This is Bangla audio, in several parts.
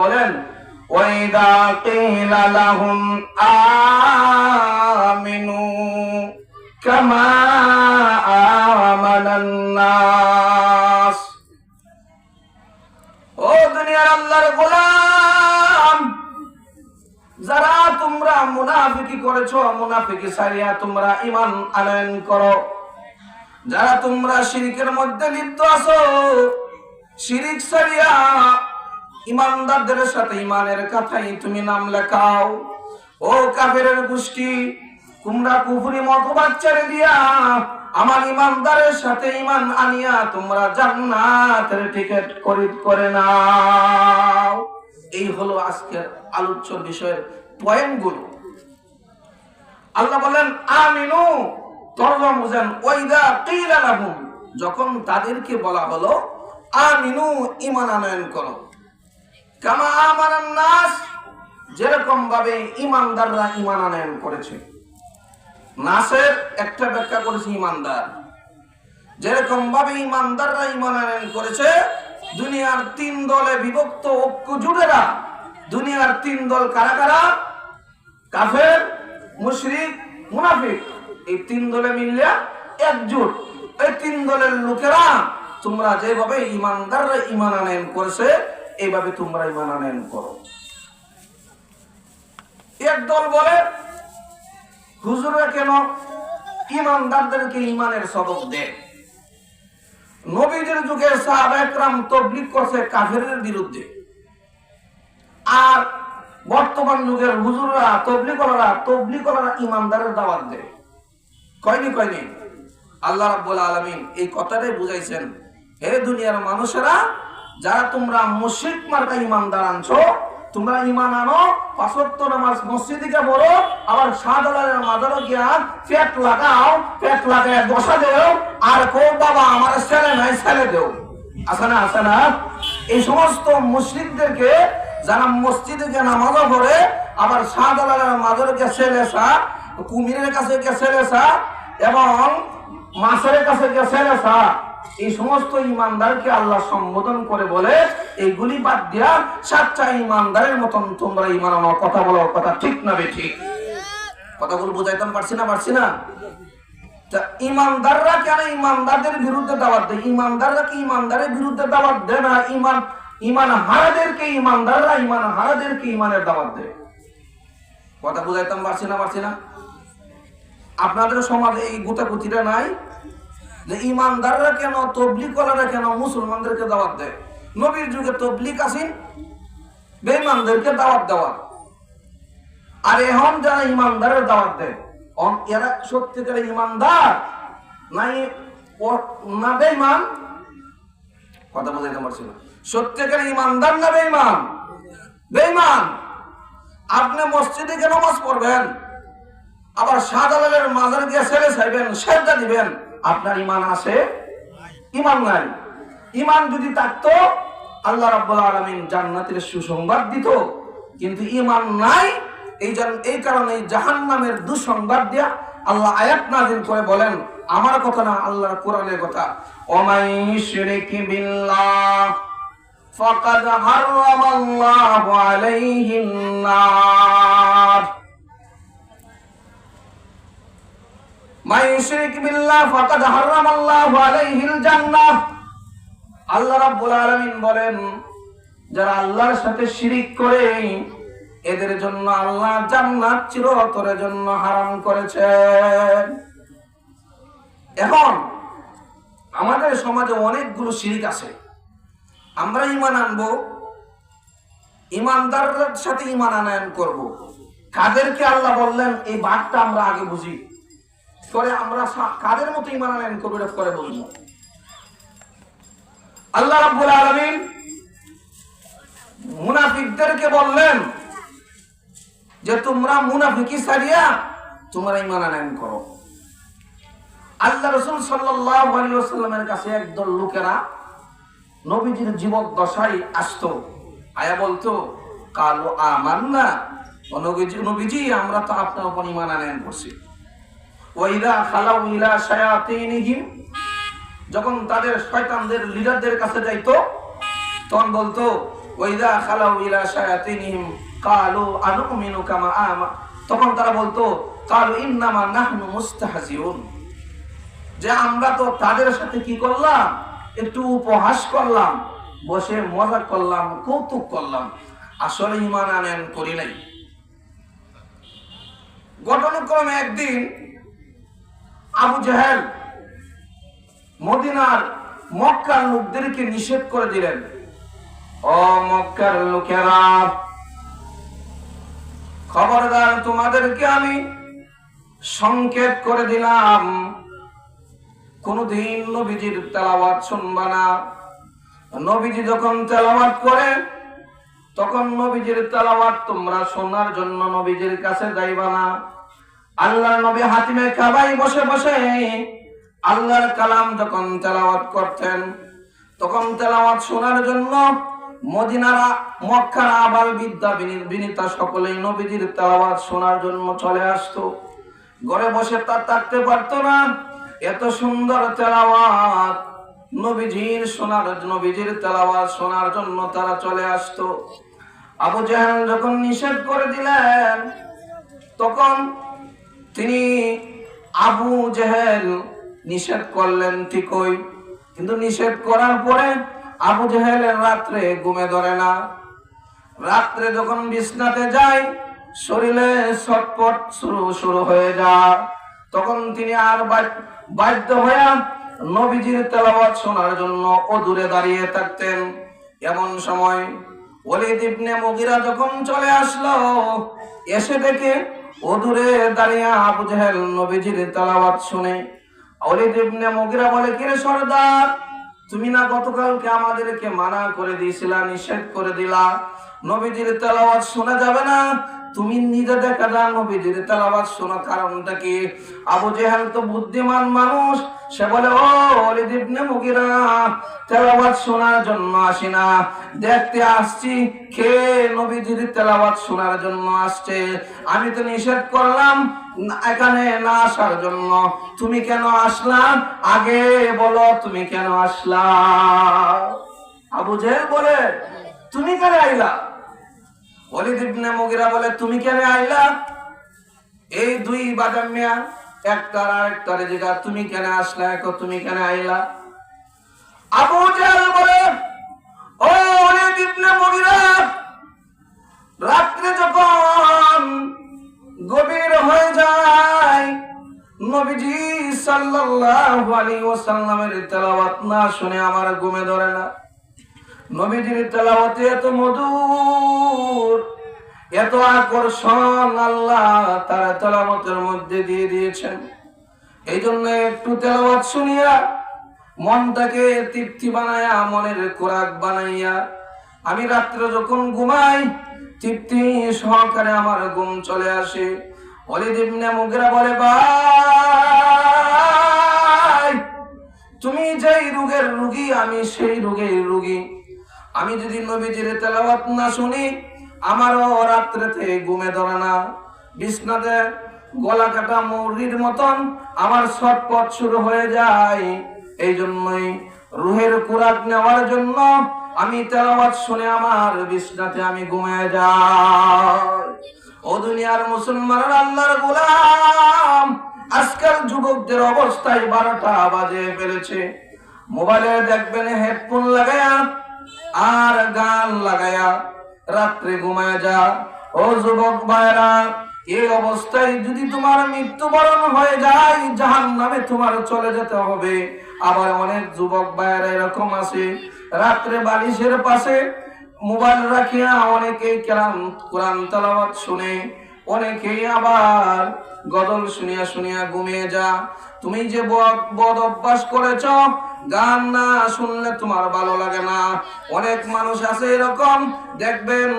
বলেন ওয়াইদা কিলা লাহুম আমিনু কামা আমানান নাস। ও দুনিয়ার আল্লাহর গোলাম, যারা তোমরা মুনাফিকি করেছো, মুনাফিকি ছাড়িয়া তোমরা ঈমান আনয়ন করো। যারা তোমরা শিরকের মধ্যে লিপ্ত আছো, শিরিক ছাড়িয়া ইমানদারদের সাথে ইমানের কথাই তুমি নাম লেখাও। ও কাফেরের গোষ্ঠী, তোমরা কুফরি মতবাদ ছেড়ে দিয়া আমার ইমানদারের সাথে ইমান আনিয়া তোমরা জান্নাতের টিকিট খরিদ করে নাও। এই হলো আজকের আলোচ্য বিষয়ের পয়েন্টগুলো। আল্লাহ বলেন আমিনু, তরজমা বুঝেন ওয়াইদা কিলা লাহুম, যখন তাদেরকে বলা হলো আমিনু, ঈমান আনয়ন করো, কামা আমানান নাস, যেরকম ভাবে ঈমানদাররা ঈমান আনয়ন করেছে। নাসের একটা ব্যাখ্যা করেছে ঈমানদার, যেরকম ভাবে ঈমানদাররা ঈমান আনয়ন করেছে। দুনিয়ার তিন দলে বিভক্ত ঐক্য জুটেরা, দুনিয়ার তিন দল কারা কারা? কাফের, মুশরিক, মুনাফিক। এই তিন দলে মিলিয়া একজোট। এই তিন দলের লোকেরা তোমরা যেভাবে ঈমানদাররা ঈমান আনয়ন করেছে এইভাবে তোমরা ঈমান আনয়ন করো। এক দল বলে হুজুররা কেন ঈমানদারদেরকে ঈমানের সবক দেয়? নবীদের যুগে সাহাবায়ে কেরাম তাবলীগ করছে কাফেরদের বিরুদ্ধে, আর বর্তমান যুগের হুজুররা তাবলীগরা ঈমানদারের দাওয়াত দেয়। কয়নি আল্লাহ রাব্বুল আলামিন এই কথাটাই বুঝাইছেন, হে দুনিয়ার মানুষেরা, যারা তোমরা মুশরিক মার্কা ঈমানদার আনছো, তোমরা ঈমান আনো, পাঁচ ওয়াক্ত নামাজ মসজিদে গিয়ে পড়ো, আবার শাহজালালের মাজারে গিয়া পেট লাগাও, পেট লাগায় বসা দেও, আর কো বাবা আমার ছেলে নাই, ছেলে দেও। আছে না? এই সমস্ত মুশরিকদেরকে যারা মসজিদে গিয়ে নামাজও পড়ে, আবার শাহজালালের মাজারে গিয়ে ছেলেসা, কুমিরের কাছে গিয়ে ছেলেসা, এবং মাছের কাছে গিয়ে ছেলেসা, এই সমস্ত ঈমানদারকে আল্লাহ সম্বোধন করে বলে এইগুলি বাদ দিয়া সাচ্চা ঈমানদারের মতন তোমরা ঈমান আনো। কথা বলো, কথা ঠিক না বেঠিক? কথাগুলো বুঝাইতাম পারছি না? ঈমানদাররা কেন ঈমানদারদের বিরুদ্ধে দাওয়াত দেয়? ঈমানদাররা কি ঈমানদারের বিরুদ্ধে দাওয়াত দেয় না? ঈমান হারাদেরকে ঈমানদাররা ঈমান হারাদেরকে ঈমানের দাওয়াত দেয়। কথা বুঝাইতাম পারছি না? আপনাদের সমাজে এই গুতাগুতিটা নাই যে ঈমানদাররা কেন, তাবলীগওয়ালারা কেন মুসলমানদেরকে দাওয়াত দেয়? নবীর যুগে তাবলীগ আসেন বেঈমানদেরকে দাওয়াত দেওয়া, আর এখন যারা ঈমানদারের দাওয়াত দেয় এরা সত্যিকারের ঈমানদার না বেঈমান? কথা বুঝাইতে পারছি না। সত্যিকারের ঈমানদার না বেঈমান? বেঈমান। আপনি মসজিদে গিয়ে নামাজ পড়বেন, আবার শাহজালালের মাজারে গিয়ে ছেলে চাইবেন, সেজদা দিবেন, আপনার ঈমান আছে? ঈমান নাই। ঈমান যদি থাকতো আল্লাহ রাব্বুল আলামিন জান্নাতের সুসংবাদ দিত, কিন্তু ঈমান নাই। এই কারণে জাহান্নামের দুঃসংবাদ দিয়া আল্লাহ আয়াত নাযিল করে বলেন, আমার কথা না, আল্লাহর কোরআনের কথা, ওমাই ইউশরিক বিল্লাহ ফাকাদ হারামাল্লাহু আলাইহিন নার। মান ইউশরিক বিল্লাহ ফাকাদ হারামাল্লাহু আলাইহিল জান্নাহ। আল্লাহ রাব্বুল আলামিন বলেন, যারা আল্লাহর সাথে শিরিক করে এদের জন্য আল্লাহ জান্নাত চিরতরের জন্য হারাম করেছেন। এখন আমাদের সমাজে অনেকগুলো শিরিক আছে। আমরা ঈমান আনবো, ঈমানদারদের সাথে ঈমান আনয়ন করব। কাদেরকে আল্লাহ বললেন এই বাতটা আমরা আগে বুঝি, পরে আমরা কাদের মতো ঈমান আনয়ন করব এটা পরে বলবো। আল্লাহ রাব্বুল আলামিন মুনাফিকদেরকে বললেন যে তোমরা মুনাফিকি ছাড়িয়া তোমরা ঈমান আনয়ন করো। আল্লাহ রাসূল সাল্লাল্লাহু আলাইহি ওয়াসাল্লামের কাছে একদল লোকেরা নবীজির জীবক দশায় আসতো, আয়া বলতো কালু আমান্না, নবীজি আমরা তো আপনার উপর ঈমান আনয়ন করছি। ওয়াইদা খালাউ ইলা শায়াতিনিহিম, যখন তাদের শয়তানদের লিডারদের কাছে যাইতো তখন বলতো ওয়াইদা খালাউ ইলা শায়াতিনহিম ক্বালু আনুমিনু কামা আমা, তখন তারা বলতো ক্বালু ইন্নামা নাহনু মুস্তাহজিউন, যে আমরা তো তাদের সাথে কি করলাম, একটু উপহাস করলাম, বসে মজা করলাম, কৌতুক করলাম, আসলে ঈমান আনয়ন করি নাই। ঘটনাক্রমে একদিন আবু জেহেল মদিনার মক্কার লোকদেরকে নিষেধ করে দিলেন, ও মক্কার লোকেরা, খবরদার তোমাদেরকে আমি সংকেত করে দিলাম, কোনদিন নবীজির তেলাওয়াত শুনবা না। নবীজি যখন তেলাওয়াত করে তখন নবীজির তেলাওয়াত তোমরা শোনার জন্য নবীজির কাছে যাইবা না। আল্লাহর নবী হাতিমে কাবায় বসে বসে আল্লাহর কালাম যখন তেলাওয়াত করতেন তখন তেলাওয়াত শোনার জন্য মদিনারা মক্কার আবাল বিদ্যা বিনীতা সকলেই নবীজির তেলাওয়াত শোনার জন্য চলে আসতো। ঘরে বসে তার থাকতে পারতো না, এত সুন্দর তেলাওয়াত নবীজির তেলাওয়াত শোনার জন্য তারা চলে আসতো। আবু জেহেল যখন নিষেধ করে দিলেন তখন তিনি আবু জেহেল নিষেধ করলেন ঠিকই, কিন্তু নিষেধ করার পরে আবু জেহেলের রাত্রে ঘুমে ধরে না। রাত্রে যখন বিছনাতে যায় শরীরে ছটপট শুরু হয়ে যায়, তখন তিনি আর বাধ্য হয়ে নবীজির তেলাওয়াত শোনার জন্য অদূরে দাঁড়িয়ে থাকতেন। এমন সময় ওলীদ ইবনে মুগীরা যখন চলে আসলো, এসে দেখে অদূরে দাঁড়িয়ে আবু জেহেল নবীজির তেলাওয়াত শুনে। ওলীদ ইবনে মুগীরা বলে, কিরে সর্দার, তুমি না গতকালকে আমাদেরকে মানা করে দিয়েছিলা, নিষেধ করে দিলা, নবীজির তেলাওয়াত শোনা যাবে না, তুমি নিজে দেখা যা নবীজির তেলাওয়াত শোনা কারণটা কি? আবু জেহেল তো বুদ্ধিমান মানুষ, সে বলে, ও ওলীদ ইবনে মুগীরা, তেলাওয়াত শোনার জন্য আসি না, দেখতে আসছি কে নবীজির তেলাওয়াত শোনার জন্য আসছে। আমি তো নিষেধ করলাম এখানে না আসার জন্য, তুমি কেন আসলা? আগে বলো তুমি কেন আসলা? আবু জেহেল বলে, তুমি কেন আইলা? ওলীদ ইবনে মুগীরা বলে, তুমি কেন আইলা? এই দুই বাদাম মিয়া একটার আরেকটারে জিগা, তুমি কেন আসলা, তুমি কেন আইলা? আবু জেহেল বলে, ও ওলীদ ইবনে মুগীরা, রাত্রে যখন গভীর হয়ে যায় নবীজি সাল্লাল্লাহু আলাইহি ওয়াসাল্লামের তেলাওয়াত না শুনে আমার ঘুমে ধরে না। নবীজির তেলাওয়াতে এত মধুর, এত আকর্ষণ আল্লাহ তার তেলাওয়াতের মধ্যে দিয়ে দিয়েছেন। এই জন্য একটু তেলাওয়াত শুনিয়া মনটাকে তৃপ্তি বানায়া, মনের খোরাক বানাইয়া আমি রাত্রে যখন ঘুমাই তৃপ্তি সহকারে আমার ঘুম চলে আসে। ওলীদ ইবনে মুগীরা বলে, ভাই, তুমি যেই রোগের রোগী আমি সেই রোগের রোগী। আমি যদি নবীজির তেলাওয়াত না শুনি আমারও রাত্রেতে ঘুমে ধরে না, বিছনাতে গলা কাটা মুরগির মতন আমার ছটপট শুরু হয়ে যায়। এই জন্যই রুহের খোরাক নেওয়ার জন্য আমি তেলাওয়াত শুনে আমার বিছনাতে আমি ঘুমিয়ে যাই। ও দুনিয়ার মুসলমানরা, আল্লাহর গোলাম, আজকাল যুবকদের অবস্থায় 12টা বাজে ফেলেছে। মোবাইলে দেখবেন হেডফোন লাগায়া আর গান লাগায়া রাত্রে ঘুমায় যা। ও যুবক ভাইরা, এই অবস্থায় যদি তোমার মৃত্যুবরণ হয়ে যায় জাহান্নামে তোমার চলে যেতে হবে। আবার অনেক যুবক ভাইরা এরকম আছে, রাত্রে বালিশের পাশে মোবাইল রাখিয়া অনেকেই কোরআন তেলাওয়াত শুনে, অনেকেই আবার গজল শুনিয়া শুনিয়া ঘুমিয়ে যা। তুমি যে বদ অভ্যাস করেছ, গান না শুনলে তোমার ভালো লাগে না। অনেক মানুষ আছে এরকম, দেখবেন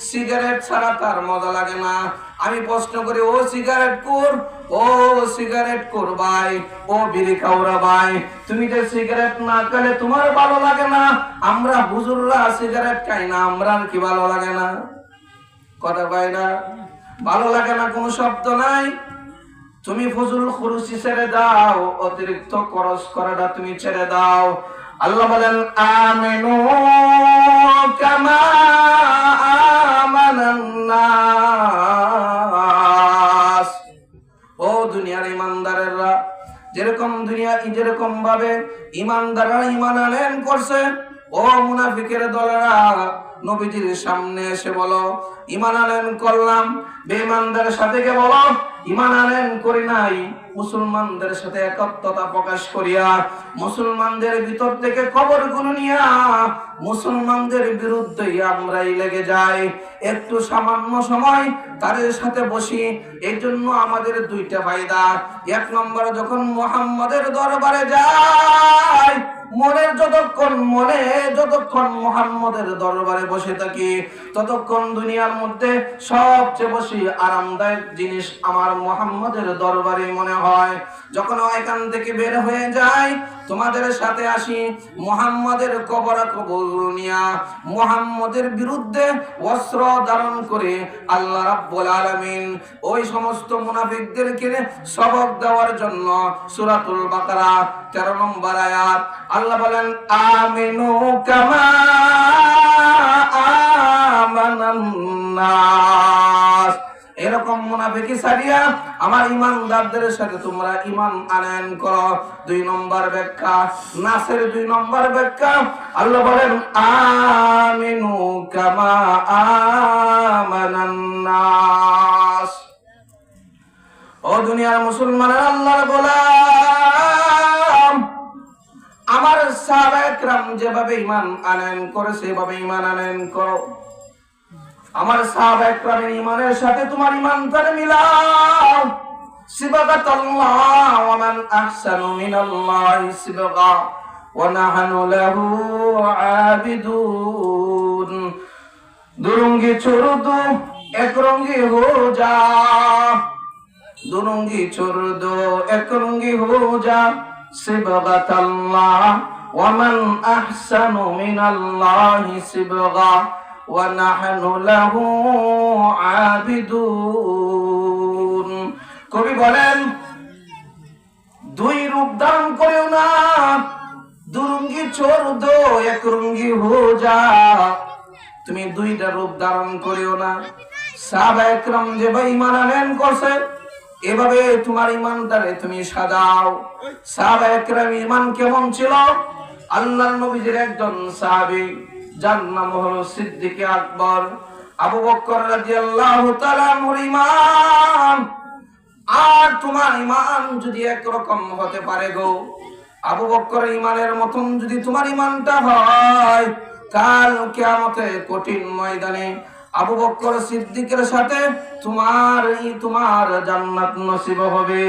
সিগারেট ছাড়া তার মজা লাগে না। আমি প্রশ্ন করি, ও সিগারেট কোর, ও সিগারেট কোর ভাই, ও বিড়ি খাওরা ভাই, তুমি যে সিগারেট না খেলে তোমার ভালো লাগে না, আমরা হুজুররা সিগারেট খাই না, আমরা কি ভালো লাগে না? কথা কয় না? ভালো লাগে না কোনো শব্দ নাই। তুমি ফজল খুরুসি ছেড়ে দাও, অতিরিক্ত খরচ করাটা তুমি ছেড়ে দাও। আল্লাহ বলেন আমিনু কামা আমানান নাস। ও দুনিয়ার ইমানদারেরা, যেরকম ভাবে ইমানদাররা ঈমান আনয়ন করছে, ও মুনাফিকের দলেরা নবীজির সামনে এসে বলো ঈমান আনয়ন করলাম। বেঈমানদের সাথে কে বলো ঈমান আনয়ন করি নাই। মুসলমানদের সাথে একত্বতা প্রকাশ করিয়া মুসলমানদের ভিতর থেকে খবরগুলো নিয়া মুসলমানদের বিরুদ্ধে আমরাই লেগে যাই। একটু সামান্য সময় তাদের সাথে বসি, এই জন্য আমাদের দুইটা ফায়দা। এক নম্বর, যখন মুহাম্মাদের দরবারে যায়, মনে যতক্ষণ মুহাম্মাদের দরবারে বসে থাকি, ততক্ষণ দুনিয়ার মধ্যে সবচেয়ে বেশি আরামদায়ক জিনিস আমার মুহাম্মাদের দরবারে মনে হয়। যখন এখান থেকে বের হয়ে যায়, তোমাদের সাথে আসি, মুহাম্মাদের কবর নিয়া মুহাম্মাদের বিরুদ্ধে অস্ত্র ধারণ করে আল্লাহ রাব্বুল আলামিন ওই সমস্ত মুনাফিকদেরকে সবক দেওয়ার জন্য সূরাতুল বাকারা 13 নম্বর আয়াত আল্লাহ বলেন আমিনু কামা আমানান নাস। এরকম মুনাফিকি ছাড়িয়া আমার ইমানদারদের সাথে তোমরা ঈমান আনয়ন করো। 2 নম্বর ব্যাখ্যা, নাসের 2 নম্বর ব্যাখ্যা আল্লাহ বলেন আমিনু কামা আমানান নাস। ও দুনিয়ার মুসলমানেরা, আল্লাহর গোলাম, আমার সাহাবায়ে কেরাম যেভাবে ঈমান আনয়ন করেছে সেভাবে ঈমান আনয়ন করো। আমার সাহাবায়ে কেরামের ঈমানের সাথে তোমার ঈমানটাকে মিলাও। সিবগাতাল্লাহ ওয়া মান আহসানু মিনাল্লাহি সিবগা ওয়া নাহনু লাহু আবিদুন। দুরঙ্গি छोड़ दो एक रंगी हो जा, दुरंगी छोड़ दो एक रंगी हो जा। सिबगाताल्लाह ওয়া মান আহসানু মিনাল্লাহি সিবগা ওয়া নাহনু লাহু আবিদুন। কবি বলেন, 2 রূপ ধারণ করিও না, দুরঙ্গি छोड़ दो एक रंगी हो जा। তুমি 2টা রূপ ধারণ করিও না। সাহাবায়ে কেরাম যে ঈমান আনয়ন করছে, এভাবে তোমার ঈমানটারে তুমি সাজাও। সাহাবায়ে কেরাম ঈমান কেমন ছিল? আল্লাহর নবীজির একজন সাহাবী, যার নাম হলো সিদ্দিক আকবর আবু বকর রাদিয়াল্লাহু তাআলা আনহুর ঈমান আর তোমার ঈমান যদি একরকম হতে পারে গো, আবু বকরের ঈমানের মতন যদি তোমার ঈমানটা হয়, কাল কিয়ামতে কঠিন ময়দানে আবু বকর সিদ্দিকের সাথে তোমার জান্নাত নসিব হবে।